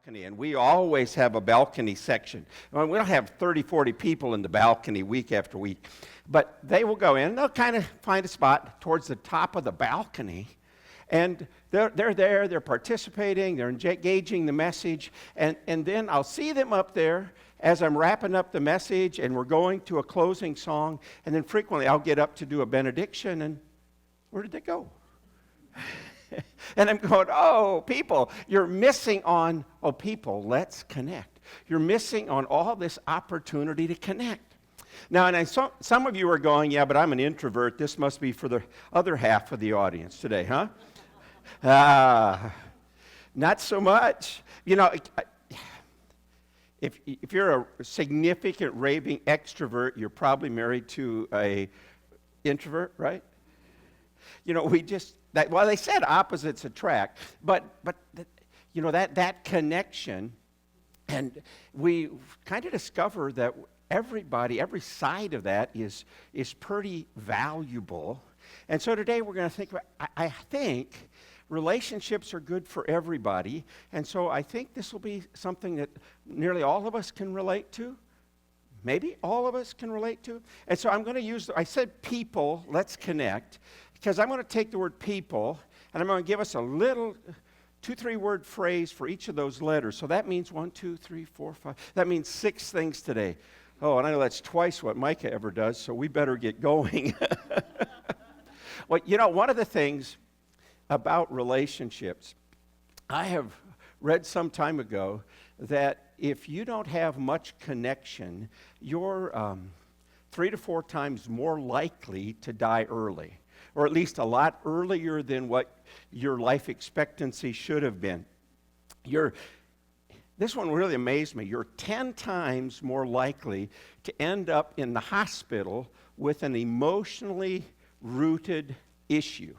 balcony, and we always have a balcony section. I mean, we don't have 30, 40 people in the balcony week after week, but they will go in, they'll kind of find a spot towards the top of the balcony, and they're there, they're participating, they're engaging the message, and then I'll see them up there as I'm wrapping up the message, and we're going to a closing song, and then frequently I'll get up to do a benediction, and where did they go? And I'm going, oh, people, you're missing on, oh, people, let's connect. You're missing on all this opportunity to connect. Now, and some of you are going, yeah, but I'm an introvert. This must be for the other half of the audience today, huh? Not so much. You know, if you're a significant raving extrovert, you're probably married to a introvert, right? You know, well, they said opposites attract, but you know, that connection, and we kind of discover that everybody, every side of that is pretty valuable. And so today we're going to think about, I think relationships are good for everybody, and so I think this will be something that nearly all of us can relate to. Maybe all of us can relate to. And so I'm going to use, I said people, let's connect, because I'm going to take the word people, and I'm going to give us a little 2-3 word phrase for each of those letters. So that means 1, 2, 3, 4, 5. That means 6 things today. Oh, and I know that's twice what Micah ever does, so we better get going. Well, you know, one of the things about relationships, I have read some time ago that if you don't have much connection, you're 3 to 4 times more likely to die early, or at least a lot earlier than what your life expectancy should have been. This one really amazed me. You're 10 times more likely to end up in the hospital with an emotionally rooted issue.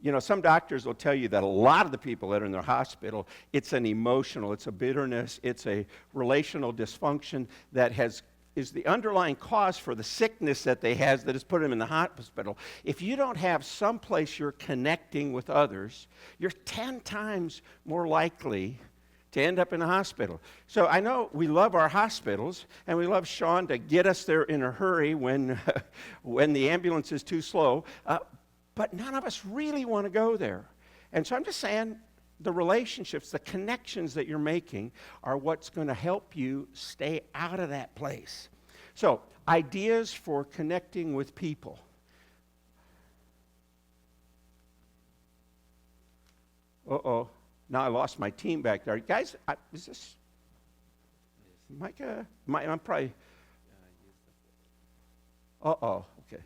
You know, some doctors will tell you that a lot of the people that are in the hospital, it's an emotional, it's a bitterness, it's a relational dysfunction that is the underlying cause for the sickness that they have that has put them in the hospital. If you don't have some place you're connecting with others, you're 10 times more likely to end up in a hospital. So I know we love our hospitals, and we love Sean to get us there in a hurry when the ambulance is too slow, but none of us really want to go there. And so I'm just saying, the relationships, the connections that you're making are what's going to help you stay out of that place. So, ideas for connecting with people. Uh-oh. Now I lost my team back there. Guys, is this Micah? I'm probably... Uh-oh. Okay.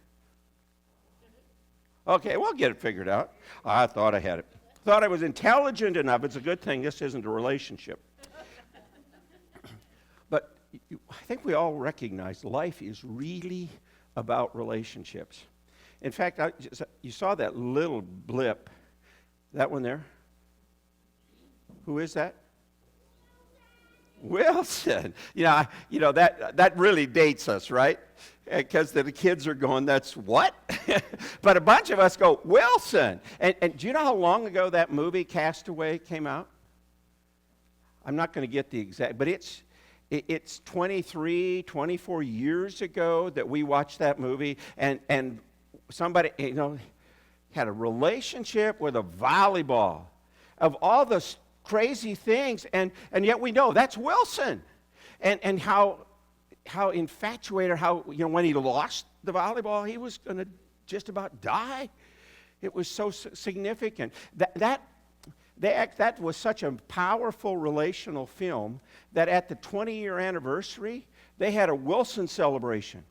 Okay, we'll get it figured out. I thought I had it. Thought I was intelligent enough. It's a good thing this isn't a relationship. But I think we all recognize life is really about relationships. In fact, you saw that little blip, that one there? Who is that? Wilson. You know that really dates us, right? Because the kids are going, that's what? But a bunch of us go, Wilson. And do you know how long ago that movie, Castaway, came out? I'm not going to get the exact, but it's 23, 24 years ago that we watched that movie, and somebody, had a relationship with a volleyball. Of all the crazy things, and yet we know that's Wilson. And how infatuated, when he lost the volleyball, he was going to just about die. It was so significant. That was such a powerful relational film that at the 20-year anniversary, they had a Wilson celebration.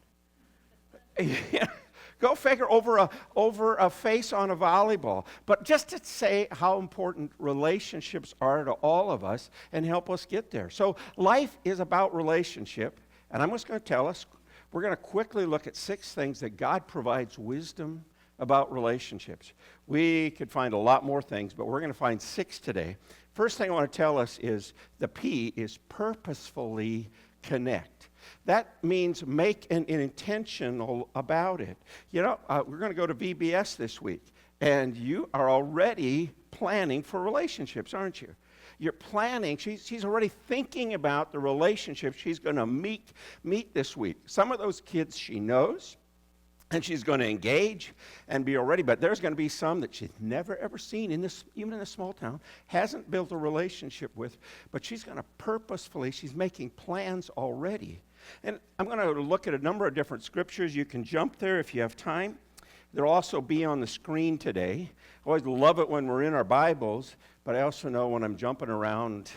Go figure, over a face on a volleyball. But just to say how important relationships are to all of us and help us get there. So life is about relationship. And I'm just going to tell us, we're going to quickly look at 6 things that God provides wisdom about relationships. We could find a lot more things, but we're going to find 6 today. First thing I want to tell us is the P is purposefully connect. That means make an intentional about it. We're going to go to VBS this week, and you are already planning for relationships, aren't you? You're planning. She's already thinking about the relationship she's going to meet this week. Some of those kids she knows, and she's going to engage and be already. But there's going to be some that she's never, ever seen, even in a small town, hasn't built a relationship with. But she's going to purposefully, she's making plans already. And I'm going to look at a number of different scriptures. You can jump there if you have time. They'll also be on the screen today. I always love it when we're in our Bibles, but I also know when I'm jumping around,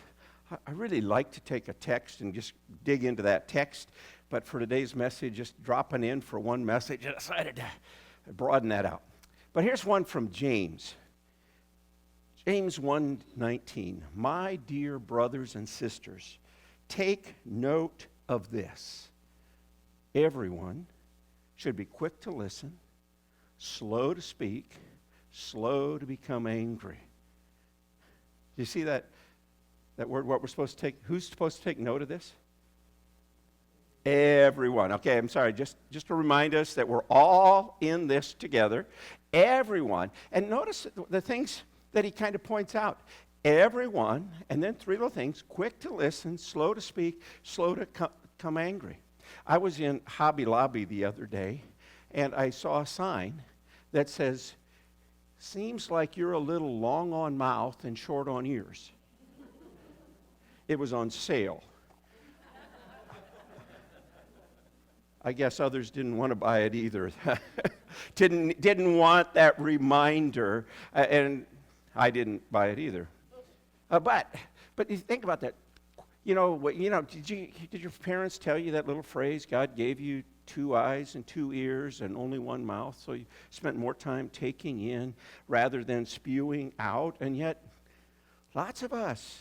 I really like to take a text and just dig into that text. But for today's message, just dropping in for one message, I decided to broaden that out. But here's one from James. James 1:19. My dear brothers and sisters, take note of this. Everyone should be quick to listen, slow to speak, slow to become angry. Do you see that word, what we're supposed to take? Who's supposed to take note of this? Everyone. Okay, I'm sorry. Just to remind us that we're all in this together. Everyone. And notice the things that he kind of points out. Everyone, and then three little things: quick to listen, slow to speak, slow to come angry. I was in Hobby Lobby the other day, and I saw a sign that says, seems like you're a little long on mouth and short on ears. It was on sale. I guess others didn't want to buy it either. didn't want that reminder, and I didn't buy it either. But you think about that. Did your parents tell you that little phrase? God gave you 2 eyes and 2 ears and only 1 mouth, so you spent more time taking in rather than spewing out. And yet, lots of us,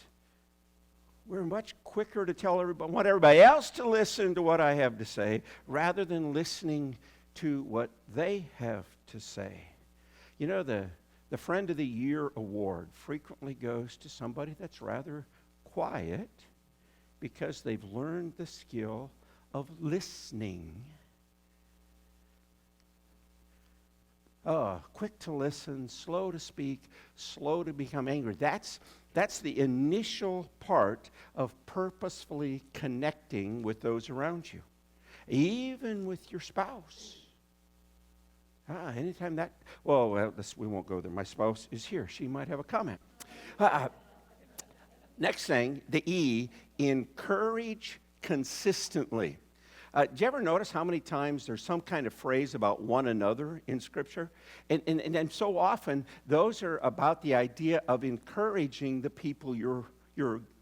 we're much quicker to tell everybody, want everybody else to listen to what I have to say rather than listening to what they have to say. You know, the Friend of the Year award frequently goes to somebody that's rather quiet because they've learned the skill of listening. Quick to listen, slow to speak, slow to become angry. That's the initial part of purposefully connecting with those around you, even with your spouse. Anytime that, we won't go there. My spouse is here. She might have a comment. Next thing, the E, encourage consistently. Do you ever notice how many times there's some kind of phrase about one another in Scripture? And so often, those are about the idea of encouraging the people you're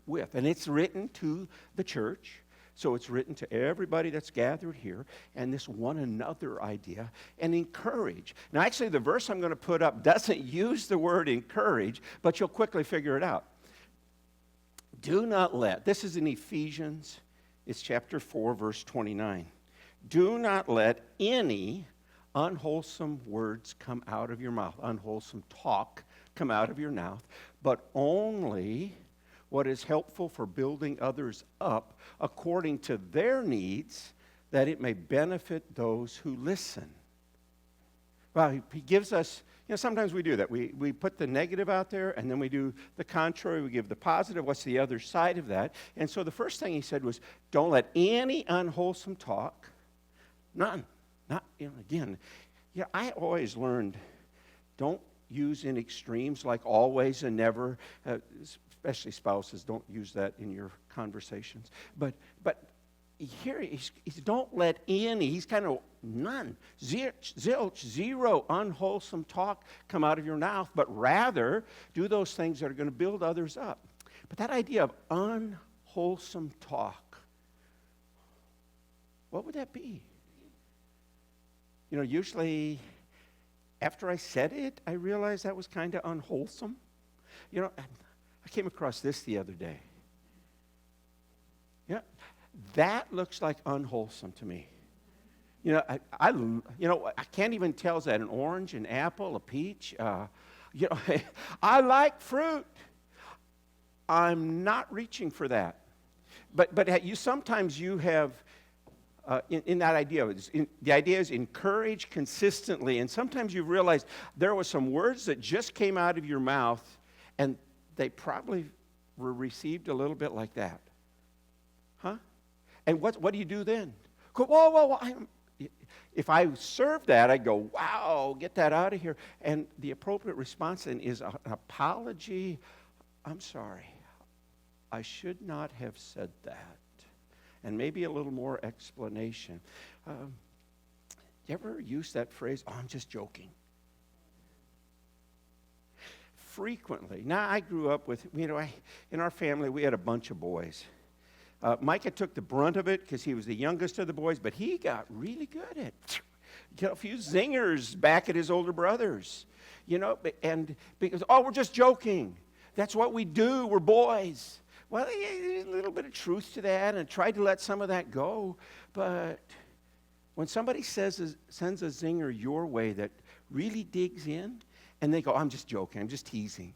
with. And it's written to the church, so it's written to everybody that's gathered here, and this one another idea, and encourage. Now, actually, the verse I'm going to put up doesn't use the word encourage, but you'll quickly figure it out. Do not let, this is in Ephesians, it's chapter 4, verse 29. Do not let any unwholesome words come out of your mouth, unwholesome talk come out of your mouth, but only what is helpful for building others up according to their needs, that it may benefit those who listen. Well, he gives us, sometimes we do that. We put the negative out there, and then we do the contrary. We give the positive. What's the other side of that? And so the first thing he said was, don't let any unwholesome talk, none, not, again, I always learned, don't use in extremes like always and never, especially spouses, don't use that in your conversations. But here he's don't let any, he's kind of none, zilch, zero unwholesome talk come out of your mouth, but rather do those things that are going to build others up. But that idea of unwholesome talk, what would that be? Usually after I said it, I realized that was kind of unwholesome. I came across this the other day. That looks like unwholesome to me. I can't even tell, is that an orange, an apple, a peach? I like fruit. I'm not reaching for that. But sometimes you have, in that idea, the idea is encourage consistently. And sometimes you realize there were some words that just came out of your mouth, and they probably were received a little bit like that? Huh? And what do you do then? Go, whoa, whoa, whoa. If I serve that, I go, wow, get that out of here. And the appropriate response then is an apology. I'm sorry. I should not have said that. And maybe a little more explanation. You ever use that phrase, oh, I'm just joking? Frequently. Now, I grew up with, in our family, we had a bunch of boys. Micah took the brunt of it because he was the youngest of the boys, but he got really good at a few zingers back at his older brothers. And because, oh, we're just joking. That's what we do. We're boys. Well, there's a little bit of truth to that, and I tried to let some of that go. But when somebody sends a zinger your way that really digs in, and they go, I'm just joking, I'm just teasing.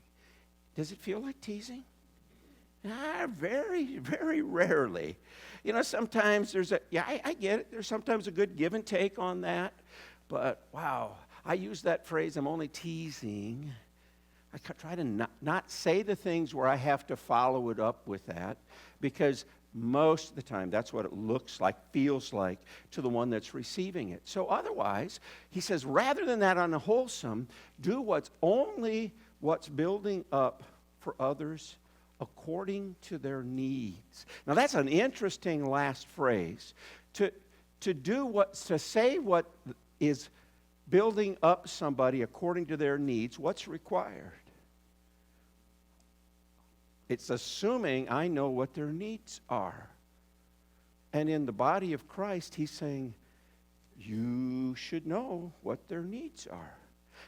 Does it feel like teasing? Very, very rarely. Sometimes there's I get it. There's sometimes a good give and take on that. But, wow, I use that phrase, I'm only teasing. I try to not say the things where I have to follow it up with that, because most of the time that's what it looks like, feels like to the one that's receiving it. So otherwise, he says, rather than that unwholesome, do what's building up for others according to their needs. Now that's an interesting last phrase. To say what is building up somebody according to their needs, what's required? It's assuming I know what their needs are. And in the body of Christ, he's saying, you should know what their needs are.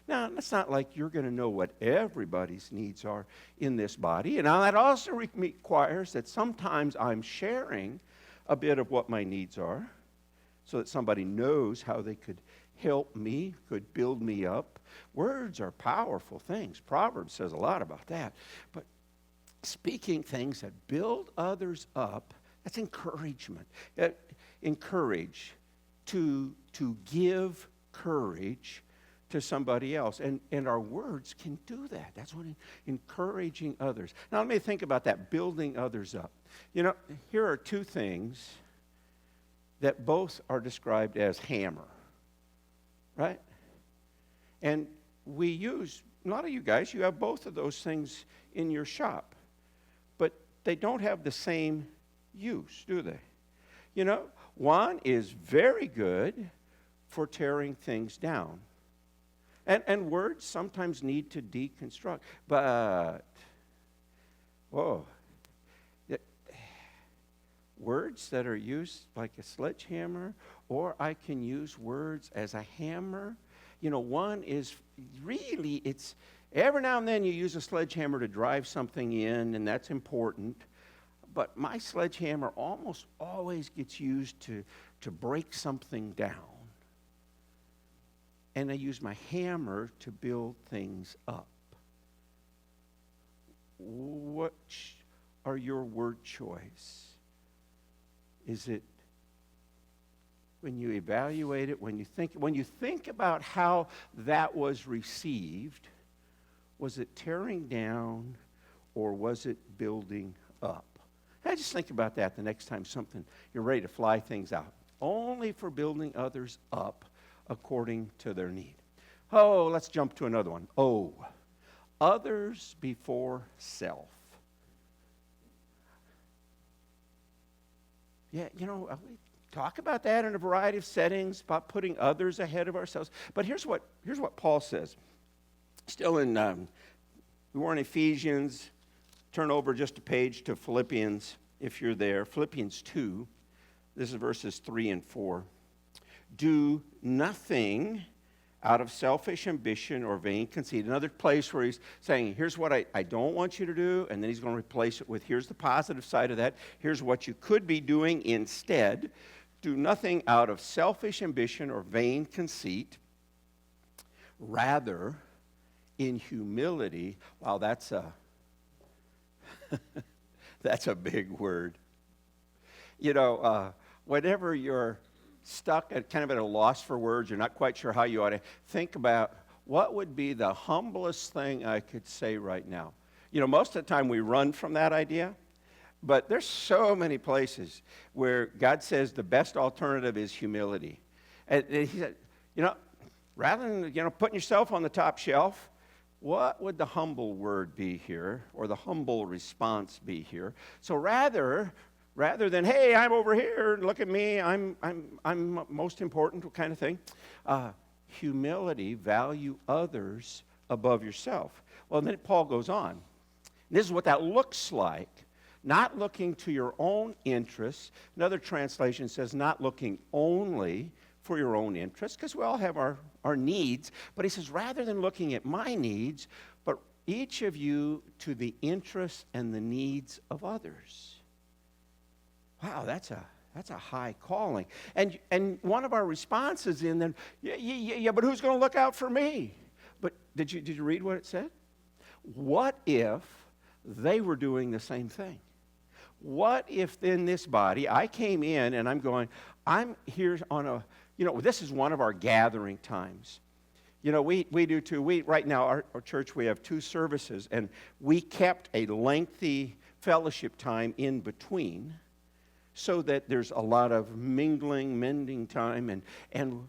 Now, it's not like you're going to know what everybody's needs are in this body. And now that also requires that sometimes I'm sharing a bit of what my needs are so that somebody knows how they could help me, could build me up. Words are powerful things. Proverbs says a lot about that. But speaking things that build others up, that's encouragement. Encourage, to give courage to somebody else. And our words can do that. That's what encouraging others. Now let me think about that, building others up. Here are two things that both are described as hammer, right? And we use, a lot of you guys, you have both of those things in your shop. But they don't have the same use, do they? One is very good for tearing things down. And words sometimes need to deconstruct. But, words that are used like a sledgehammer, or I can use words as a hammer. One is really, it's every now and then you use a sledgehammer to drive something in, and that's important. But my sledgehammer almost always gets used to break something down. And I use my hammer to build things up. What are your word choice? Is it, when you evaluate it, when you think about how that was received, was it tearing down or was it building up? I just think about that the next time you're ready to fly things out. Only for building others up according to their need. Oh, let's jump to another one. Oh, others before self. Yeah, we talk about that in a variety of settings, about putting others ahead of ourselves. But here's what Paul says. Still in, we were in Ephesians. Turn over just a page to Philippians, if you're there. Philippians 2. This is verses 3 and 4. Do nothing out of selfish ambition or vain conceit. Another place where he's saying, here's what I don't want you to do, and then he's going to replace it with, here's the positive side of that. Here's what you could be doing instead. Do nothing out of selfish ambition or vain conceit. Rather, in humility, wow, that's a big word. Whenever you're stuck at kind of at a loss for words, you're not quite sure how you ought to think about what would be the humblest thing I could say right now. Most of the time we run from that idea, but there's so many places where God says the best alternative is humility. And he said, rather than, putting yourself on the top shelf, what would the humble word be here, or the humble response be here? So rather than, hey, I'm over here, look at me, I'm most important kind of thing, humility, value others above yourself. Well, then Paul goes on. This is what that looks like. Not looking to your own interests. Another translation says not looking only for your own interests, because we all have our needs. But he says, rather than looking at my needs, but each of you to the interests and the needs of others. Wow, that's a high calling. And one of our responses in then, yeah, but who's going to look out for me? But did you read what it said? What if they were doing the same thing? What if in this body, I came in and I'm here on this is one of our gathering times. We do too. Right now, our church, we have 2 services, and we kept a lengthy fellowship time in between so that there's a lot of mingling, mending time, and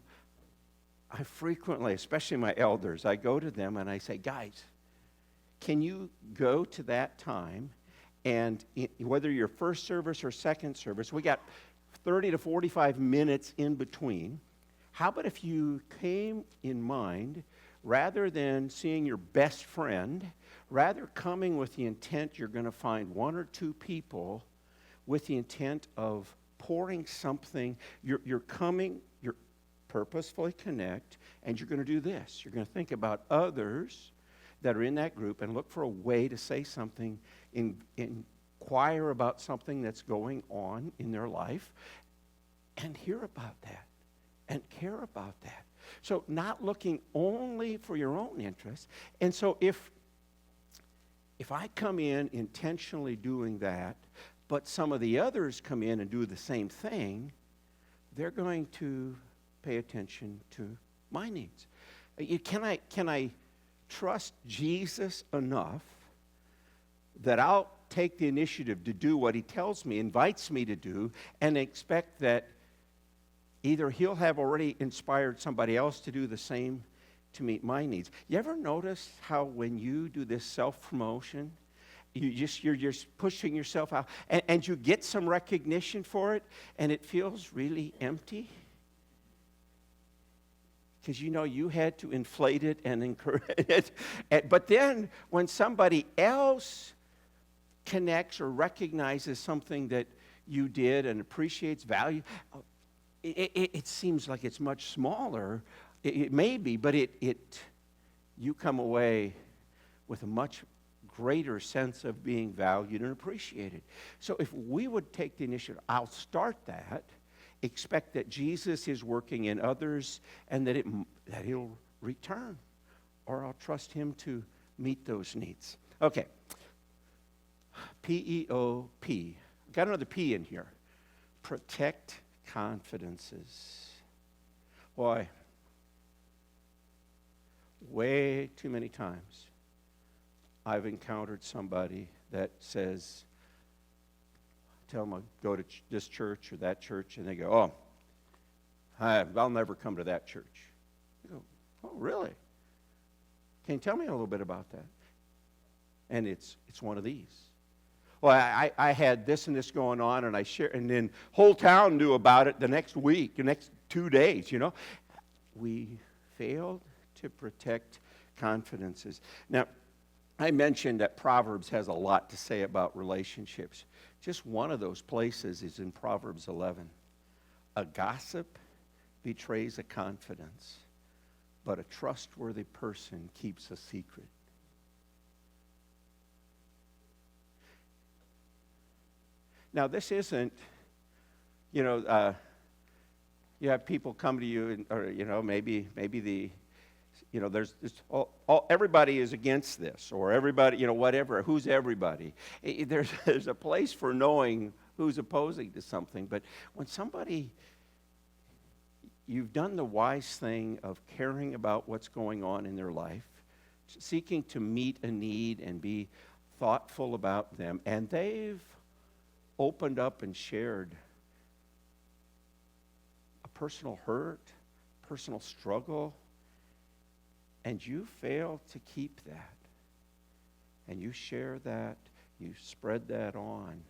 I frequently, especially my elders, I go to them and I say, guys, can you go to that time, and whether your first service or second service, we got 30 to 45 minutes in between. How about if you came in mind, rather than seeing your best friend, rather coming with the intent you're going to find 1 or 2 people with the intent of pouring something, you're coming, you're purposefully connect, and you're going to do this. You're going to think about others that are in that group and look for a way to say something, inquire about something that's going on in their life, and hear about that and care about that. So not looking only for your own interests. And so if I come in intentionally doing that, but some of the others come in and do the same thing, they're going to pay attention to my needs. Can I trust Jesus enough that I'll take the initiative to do what he tells me, invites me to do, and expect that either he'll have already inspired somebody else to do the same to meet my needs? You ever notice how when you do this self-promotion, you're just pushing yourself out, and you get some recognition for it, and it feels really empty? Because you had to inflate it and encourage it. But then when somebody else connects or recognizes something that you did and appreciates value, it seems like it's much smaller. It may be, but you come away with a much greater sense of being valued and appreciated. So if we would take the initiative, I'll start that, expect that Jesus is working in others and that he'll return, or I'll trust him to meet those needs. Okay. P-E-O-P. Got another P in here. Protect confidences. Boy, way too many times I've encountered somebody that says, tell them I'll go to this church or that church, and they go, I'll never come to that church. I go, oh, really? Can you tell me a little bit about that? And it's one of these. Well, I had this and this going on, and I share, and then whole town knew about it the next week, the next 2 days, We failed to protect confidences. Now, I mentioned that Proverbs has a lot to say about relationships. Just one of those places is in Proverbs 11. A gossip betrays a confidence, but a trustworthy person keeps a secret. Now, this isn't, you have people come to you, or, maybe there's this, everybody is against this, or everybody, whatever. Who's everybody? There's a place for knowing who's opposing to something. But when you've done the wise thing of caring about what's going on in their life, seeking to meet a need and be thoughtful about them, and they've opened up and shared a personal hurt, personal struggle, and you fail to keep that. And you share that, you spread that on.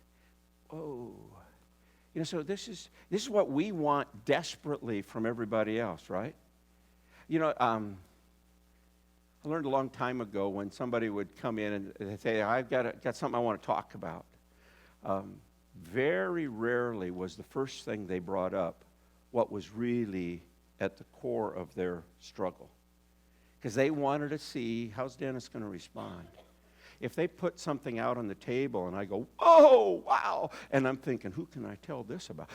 Oh. So this is what we want desperately from everybody else, right? I learned a long time ago when somebody would come in and say, I've got something I want to talk about. Very rarely was the first thing they brought up what was really at the core of their struggle. Because they wanted to see, how's Dennis going to respond? If they put something out on the table and I go, oh, wow, and I'm thinking, who can I tell this about?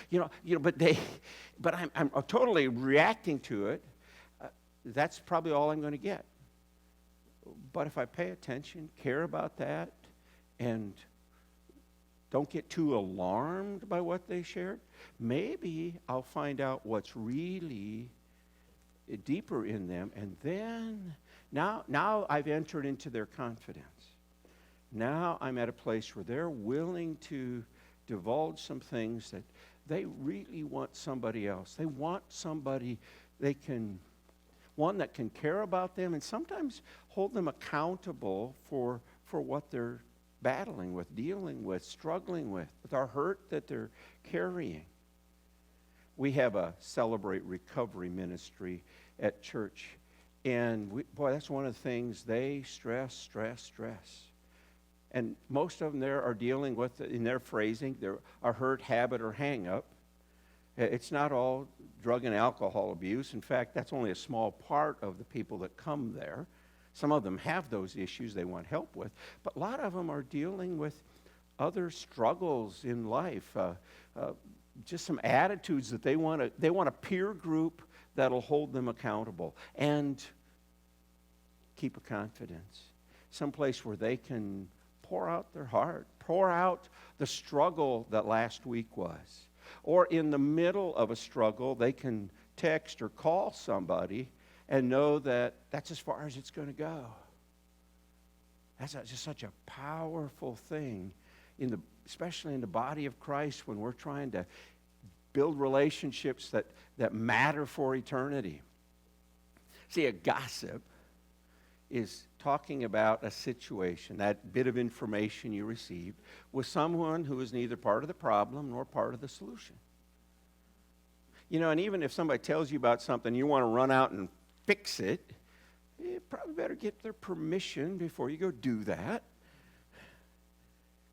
But I'm totally reacting to it. That's probably all I'm going to get. But if I pay attention, care about that, and don't get too alarmed by what they shared, maybe I'll find out what's really deeper in them, and then now I've entered into their confidence. Now I'm at a place where they're willing to divulge some things that they really want somebody else. They want somebody one that can care about them and sometimes hold them accountable for what they're battling with, dealing with, struggling with our hurt that they're carrying. We have a Celebrate Recovery ministry at church, and that's one of the things they stress. And most of them there are dealing with, in their phrasing, a hurt, habit, or hang-up. It's not all drug and alcohol abuse. In fact, that's only a small part of the people that come there. Some of them have those issues they want help with. But a lot of them are dealing with other struggles in life, just some attitudes that they want a peer group that'll hold them accountable and keep a confidence, someplace where they can pour out their heart, pour out the struggle that last week was. Or in the middle of a struggle, they can text or call somebody and know that that's as far as it's going to go. That's just such a powerful thing, especially in the body of Christ when we're trying to build relationships that matter for eternity. See, a gossip is talking about a situation, that bit of information you received, with someone who is neither part of the problem nor part of the solution. And even if somebody tells you about something, you want to run out and fix it, you probably better get their permission before you go do that.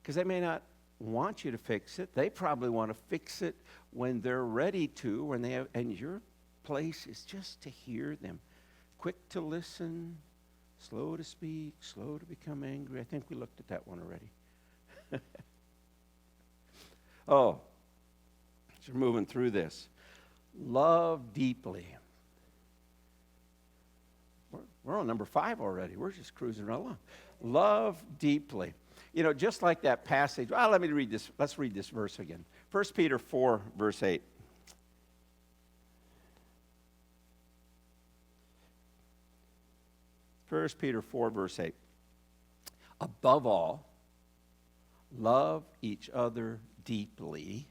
Because they may not want you to fix it. They probably want to fix it when they're ready to, and your place is just to hear them. Quick to listen, slow to speak, slow to become angry. I think we looked at that one already. So we're moving through this. Love deeply. We're on number 5 already. We're just cruising right along. Love deeply. Just like that passage. Let me read this. Let's read this verse again. 1 Peter 4, verse 8. First Peter 4, verse 8. Above all, love each other deeply,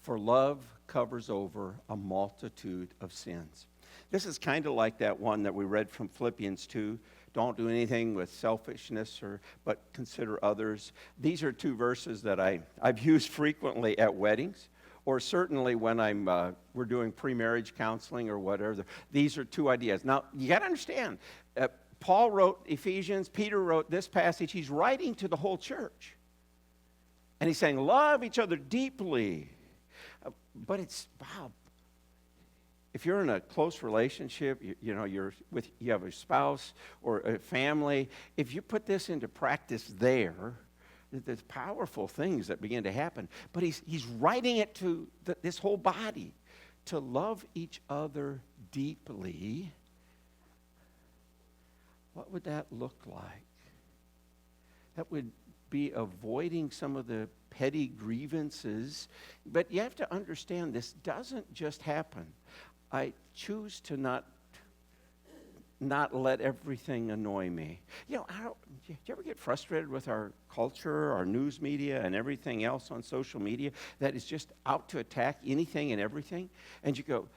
for love covers over a multitude of sins. This is kind of like that one that we read from Philippians 2. Don't do anything with selfishness, but consider others. These are 2 verses that I've used frequently at weddings, or certainly when we're doing pre-marriage counseling or whatever. These are 2 ideas. Now, you got to understand, Paul wrote Ephesians, Peter wrote this passage. He's writing to the whole church. And he's saying, love each other deeply. But wow. If you're in a close relationship, you have a spouse or a family, if you put this into practice there's powerful things that begin to happen. But he's writing it to this whole body to love each other deeply. What would that look like? That would be avoiding some of the petty grievances. But you have to understand, this doesn't just happen. I choose to not not let everything annoy me. You know, do you ever get frustrated with our culture, our news media, and everything else on social media that is just out to attack anything and everything? And you go,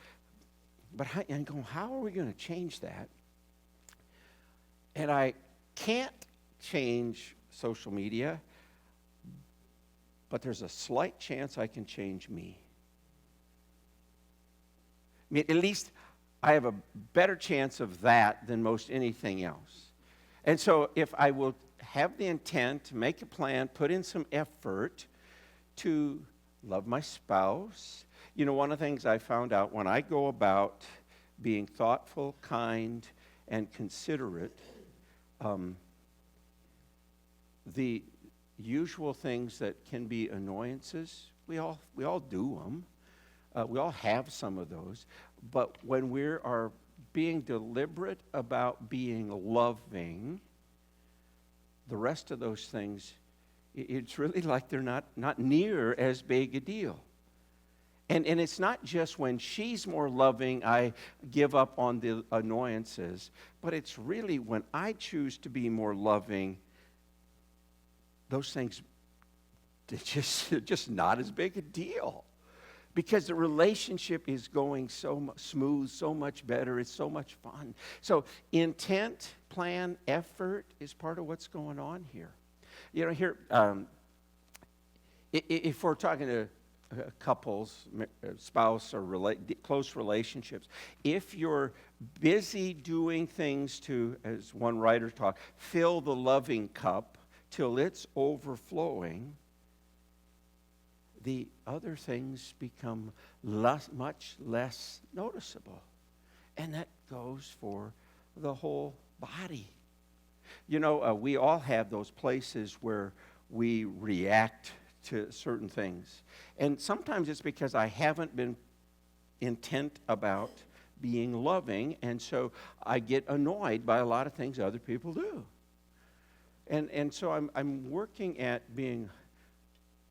how are we going to change that? And I can't change social media, but there's a slight chance I can change me. I mean, at least I have a better chance of that than most anything else. And so if I will have the intent to make a plan, put in some effort to love my spouse. You know, one of the things I found out when I go about being thoughtful, kind, and considerate, the usual things that can be annoyances, we all do them. We all have some of those. But when we are being deliberate about being loving, the rest of those things, it's really like they're not near as big a deal. And it's not just when she's more loving, I give up on the annoyances, but it's really when I choose to be more loving, those things, they're just not as big a deal. Because the relationship is going so smooth, so much better, it's so much fun. So intent, plan, effort is part of what's going on here. You know, here, if we're talking to couples, spouse, or close relationships, if you're busy doing things to, as one writer talked, fill the loving cup till it's overflowing, the other things become much less noticeable. And that goes for the whole body. You know, we all have those places where we react to certain things. And sometimes it's because I haven't been intent about being loving, and so I get annoyed by a lot of things other people do. And so I'm working at being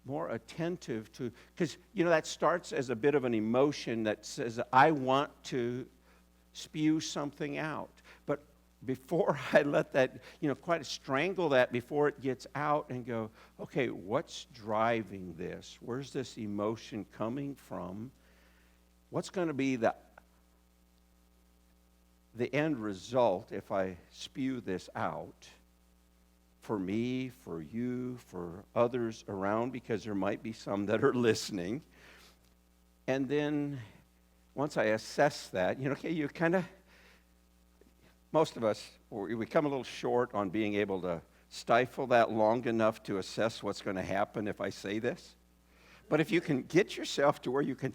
more attentive to, because, you know, that starts as a bit of an emotion that says, I want to spew something out. But before I let that, you know, quite strangle that before it gets out and go, okay, what's driving this? Where's this emotion coming from? What's going to be the end result if I spew this out? For me, for you, for others around, because there might be some that are listening. And then once I assess that, you know, okay, you kind of, most of us, we come a little short on being able to stifle that long enough to assess what's going to happen if I say this. But if you can get yourself to where you can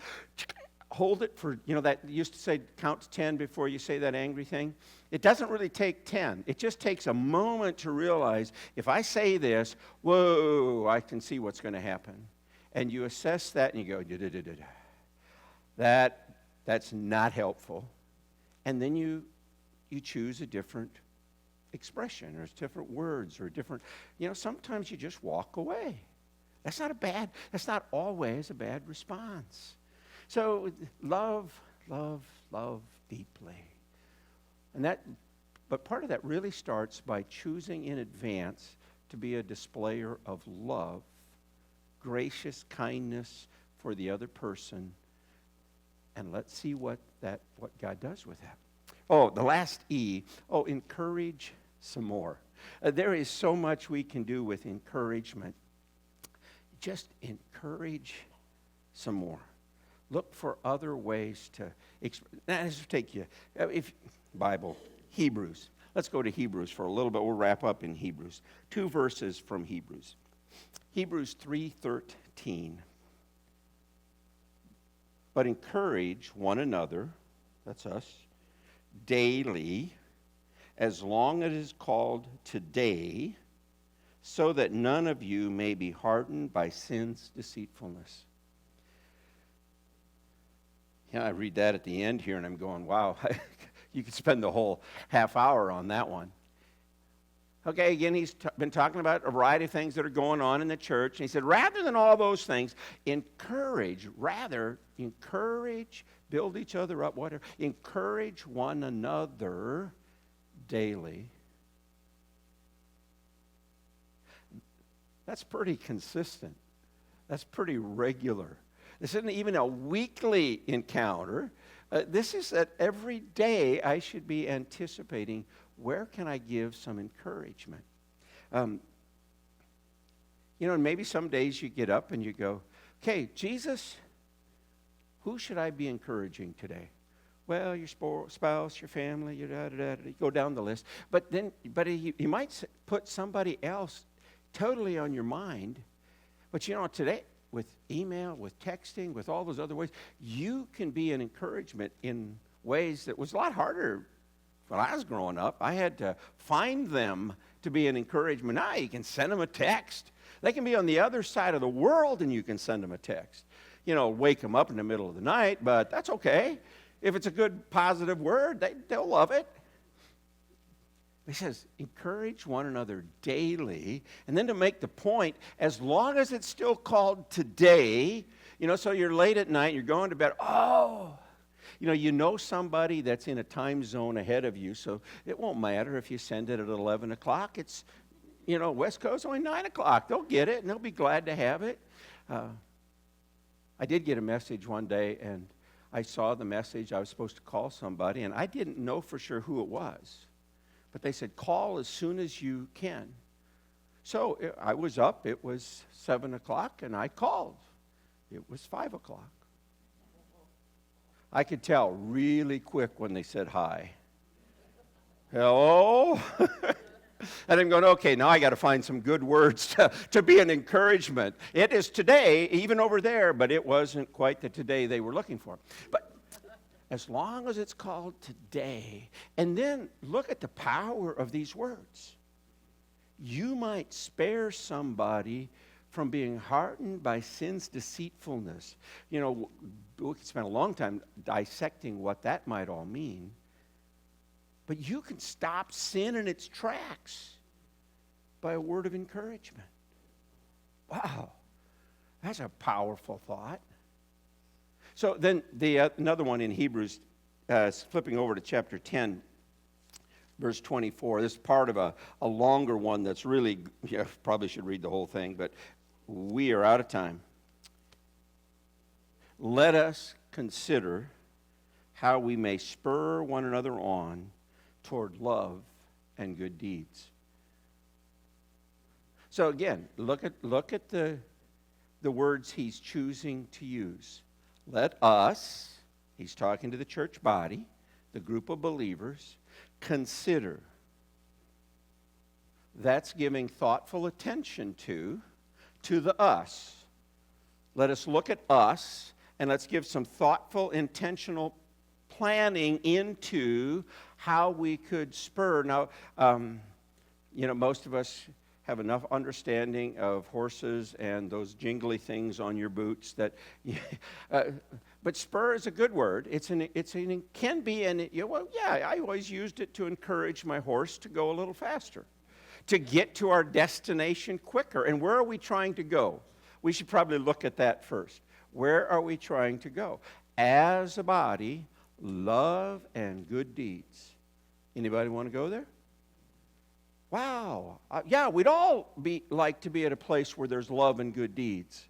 hold it for, you know, that you used to say count to 10 before you say that angry thing. It doesn't really take 10. It just takes a moment to realize, if I say this, whoa, I can see what's going to happen. And you assess that and you go, that's not helpful. And then you choose a different expression or different words or different, you know, sometimes you just walk away. That's not always a bad response. So love deeply. But part of that really starts by choosing in advance to be a displayer of love, gracious kindness for the other person, and let's see what God does with that. Oh, the last E. Oh, encourage some more. There is so much we can do with encouragement. Just encourage some more. Look for other ways to take you. Bible, Hebrews. Let's go to Hebrews for a little bit. We'll wrap up in Hebrews. 2 verses from Hebrews. Hebrews 3:13. But encourage one another, that's us, daily, as long as it is called today, so that none of you may be hardened by sin's deceitfulness. Yeah, I read that at the end here, and I'm going, wow, you could spend the whole half hour on that one. Okay, again, he's been talking about a variety of things that are going on in the church, and he said, rather than all those things, encourage, build each other up, whatever. Encourage one another daily. That's pretty consistent. That's pretty regular. This isn't even a weekly encounter. This is that every day I should be anticipating, where can I give some encouragement? And maybe some days you get up and you go, okay, Jesus, who should I be encouraging today? Well, your spouse, your family, you go down the list. But you might put somebody else totally on your mind. But today, with email, with texting, with all those other ways, you can be an encouragement in ways that was a lot harder when I was growing up. I had to find them to be an encouragement. Now you can send them a text. They can be on the other side of the world and you can send them a text. Wake them up in the middle of the night, but that's okay. If it's a good, positive word, they'll love it. He says, encourage one another daily. And then to make the point, as long as it's still called today, so you're late at night, you're going to bed, you know somebody that's in a time zone ahead of you, so it won't matter if you send it at 11 o'clock. It's, West Coast, only 9 o'clock. They'll get it, and they'll be glad to have it. I did get a message one day, and I saw the message. I was supposed to call somebody, and I didn't know for sure who it was. But they said, call as soon as you can. So I was up. It was 7 o'clock, and I called. It was 5 o'clock. I could tell really quick when they said hi. Hello? And I'm going, okay, now I got to find some good words to be an encouragement. It is today, even over there, but it wasn't quite the today they were looking for. But as long as it's called today, and then look at the power of these words. You might spare somebody from being hardened by sin's deceitfulness. We could spend a long time dissecting what that might all mean. But you can stop sin in its tracks by a word of encouragement. Wow, that's a powerful thought. So then another one in Hebrews, flipping over to chapter 10, verse 24. This is part of a longer one that's really, probably should read the whole thing, but we are out of time. Let us consider how we may spur one another on toward love and good deeds. So again, look at the words he's choosing to use. Let us, he's talking to the church body, the group of believers, consider. That's giving thoughtful attention to the us. Let us look at us, and let's give some thoughtful, intentional planning into how we could spur. Now, most of us have enough understanding of horses and those jingly things on your boots that, but spur is a good word. It can be, I always used it to encourage my horse to go a little faster, to get to our destination quicker. And where are we trying to go? We should probably look at that first. Where are we trying to go? As a body, love and good deeds. Anybody want to go there? Wow. We'd all like to be at a place where there's love and good deeds.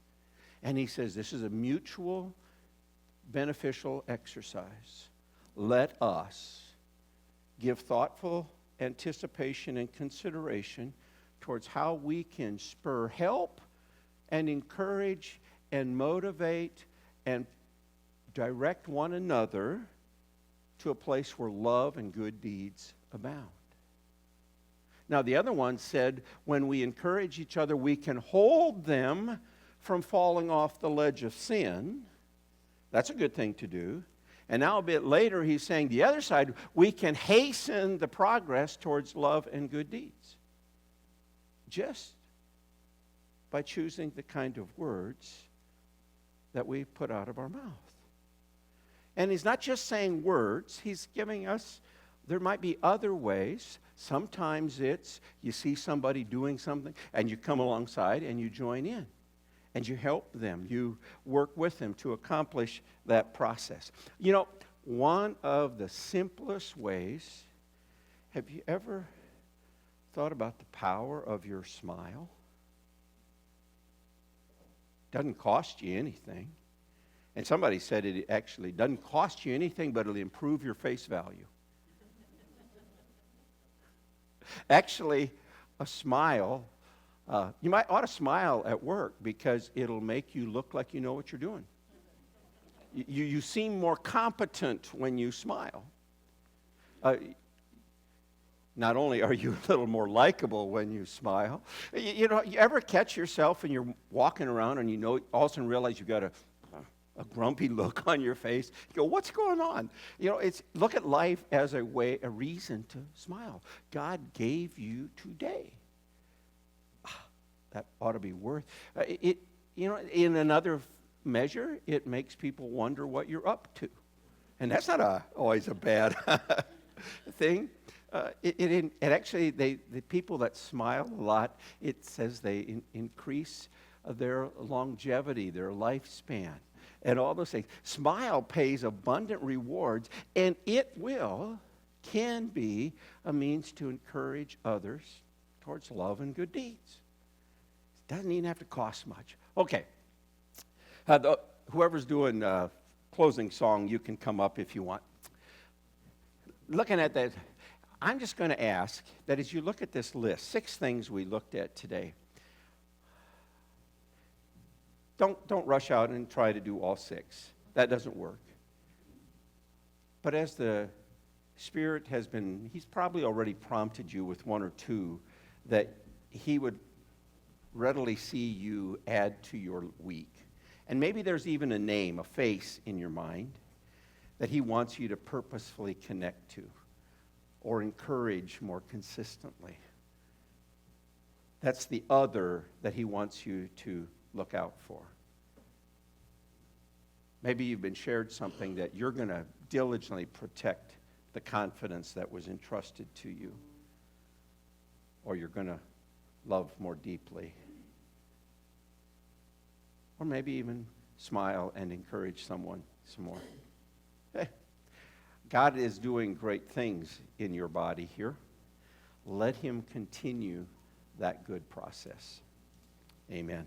And he says this is a mutual, beneficial exercise. Let us give thoughtful anticipation and consideration towards how we can spur, help, and encourage and motivate and direct one another to a place where love and good deeds abound. Now, the other one said, when we encourage each other, we can hold them from falling off the ledge of sin. That's a good thing to do. And now a bit later, he's saying the other side, we can hasten the progress towards love and good deeds. Just by choosing the kind of words that we put out of our mouth. And he's not just saying words, he's giving us, there might be other ways. Sometimes it's you see somebody doing something and you come alongside and you join in and you help them. You work with them to accomplish that process. One of the simplest ways Have you ever thought about the power of your smile? Doesn't cost you anything. And somebody said it actually doesn't cost you anything, but it'll improve your face value. Actually, a smile, you might ought to smile at work because it'll make you look like you know what you're doing. You seem more competent when you smile. Not only are you a little more likable when you smile, you ever catch yourself and you're walking around and all of a sudden realize you've got a grumpy look on your face. You go, what's going on? Look at life as a reason to smile. God gave you today. That ought to be worth it. In another measure, it makes people wonder what you're up to. And that's not always a bad thing. Actually, the people that smile a lot, it says they increase their longevity, their lifespan, and all those things. Smile pays abundant rewards, and it can be a means to encourage others towards love and good deeds. It doesn't even have to cost much. Okay. Whoever's doing closing song, you can come up if you want. Looking at that, I'm just going to ask that as you look at this list, 6 things we looked at today, don't rush out and try to do all 6. That doesn't work. But as the Spirit he's probably already prompted you with 1 or 2 that he would readily see you add to your week. And maybe there's even a name, a face in your mind that he wants you to purposefully connect to or encourage more consistently. That's the other that he wants you to look out for. Maybe you've been shared something that you're going to diligently protect the confidence that was entrusted to you, or you're going to love more deeply. Or maybe even smile and encourage someone some more. Hey, God is doing great things in your body here. Let him continue that good process. Amen.